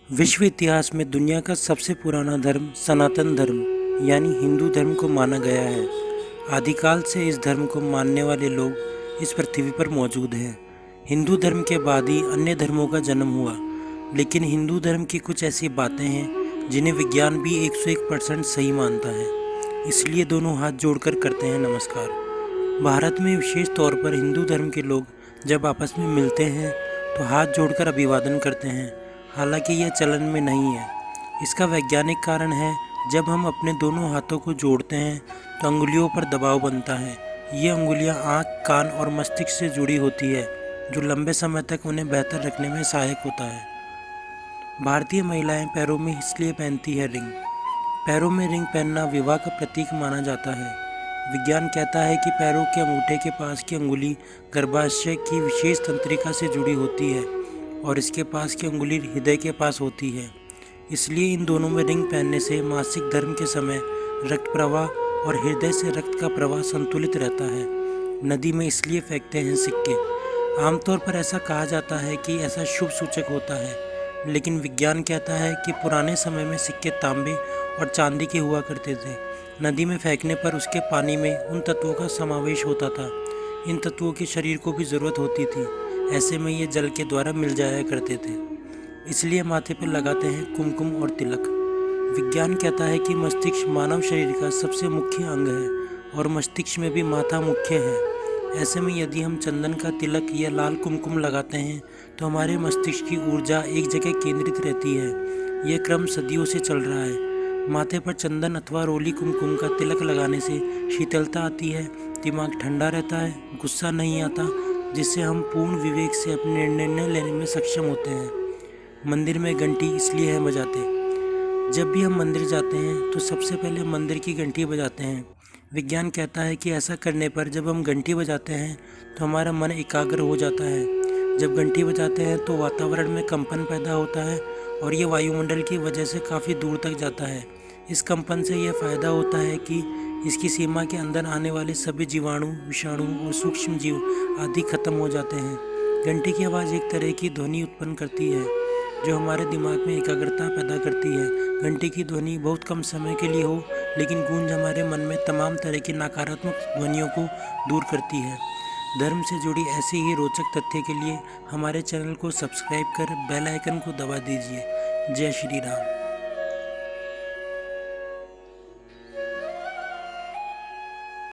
विश्व इतिहास में दुनिया का सबसे पुराना धर्म सनातन धर्म यानी हिंदू धर्म को माना गया है। आदिकाल से इस धर्म को मानने वाले लोग इस पृथ्वी पर मौजूद हैं। हिंदू धर्म के बाद ही अन्य धर्मों का जन्म हुआ, लेकिन हिंदू धर्म की कुछ ऐसी बातें हैं जिन्हें विज्ञान भी 101% सही मानता है। इसलिए दोनों हाथ जोड़कर करते हैं नमस्कार। भारत में विशेष तौर पर हिंदू धर्म के लोग जब आपस में मिलते हैं तो हाथ जोड़कर अभिवादन करते हैं। हालांकि यह चलन में नहीं है। इसका वैज्ञानिक कारण है, जब हम अपने दोनों हाथों को जोड़ते हैं तो अंगुलियों पर दबाव बनता है। ये अंगुलियां आँख, कान और मस्तिष्क से जुड़ी होती है, जो लंबे समय तक उन्हें बेहतर रखने में सहायक होता है। भारतीय महिलाएं पैरों में इसलिए पहनती है रिंग। पैरों में रिंग पहनना विवाह का प्रतीक माना जाता है। विज्ञान कहता है कि पैरों के अंगूठे के पास की अंगुली गर्भाशय की विशेष तंत्रिका से जुड़ी होती है और इसके पास की अंगुली हृदय के पास होती है। इसलिए इन दोनों में रिंग पहनने से मासिक धर्म के समय रक्त प्रवाह और हृदय से रक्त का प्रवाह संतुलित रहता है। नदी में इसलिए फेंकते हैं सिक्के। आमतौर पर ऐसा कहा जाता है कि ऐसा शुभ सूचक होता है, लेकिन विज्ञान कहता है कि पुराने समय में सिक्के तांबे और चांदी के हुआ करते थे। नदी में फेंकने पर उसके पानी में उन तत्वों का समावेश होता था। इन तत्वों की शरीर को भी ज़रूरत होती थी। ऐसे में ये जल के द्वारा मिल जाया करते थे। इसलिए माथे पर लगाते हैं कुमकुम और तिलक। विज्ञान कहता है कि मस्तिष्क मानव शरीर का सबसे मुख्य अंग है और मस्तिष्क में भी माथा मुख्य है। ऐसे में यदि हम चंदन का तिलक या लाल कुमकुम लगाते हैं तो हमारे मस्तिष्क की ऊर्जा एक जगह केंद्रित रहती है। यह क्रम सदियों से चल रहा है। माथे पर चंदन अथवा रोली कुमकुम का तिलक लगाने से शीतलता आती है, दिमाग ठंडा रहता है, गुस्सा नहीं आता, जिससे हम पूर्ण विवेक से अपने निर्णय लेने में सक्षम होते हैं। मंदिर में घंटी इसलिए है बजाते। जब भी हम मंदिर जाते हैं तो सबसे पहले मंदिर की घंटी बजाते हैं। विज्ञान कहता है कि ऐसा करने पर जब हम घंटी बजाते हैं तो हमारा मन एकाग्र हो जाता है। जब घंटी बजाते हैं तो वातावरण में कंपन पैदा होता है और ये वायुमंडल की वजह से काफ़ी दूर तक जाता है। इस कंपन से यह फ़ायदा होता है कि इसकी सीमा के अंदर आने वाले सभी जीवाणु, विषाणु और सूक्ष्म जीव आदि खत्म हो जाते हैं। घंटी की आवाज़ एक तरह की ध्वनि उत्पन्न करती है जो हमारे दिमाग में एकाग्रता पैदा करती है। घंटी की ध्वनि बहुत कम समय के लिए हो, लेकिन गूंज हमारे मन में तमाम तरह की नकारात्मक ध्वनियों को दूर करती है। धर्म से जुड़ी ऐसे ही रोचक तथ्य के लिए हमारे चैनल को सब्सक्राइब कर बेल आइकन को दबा दीजिए। जय श्री राम।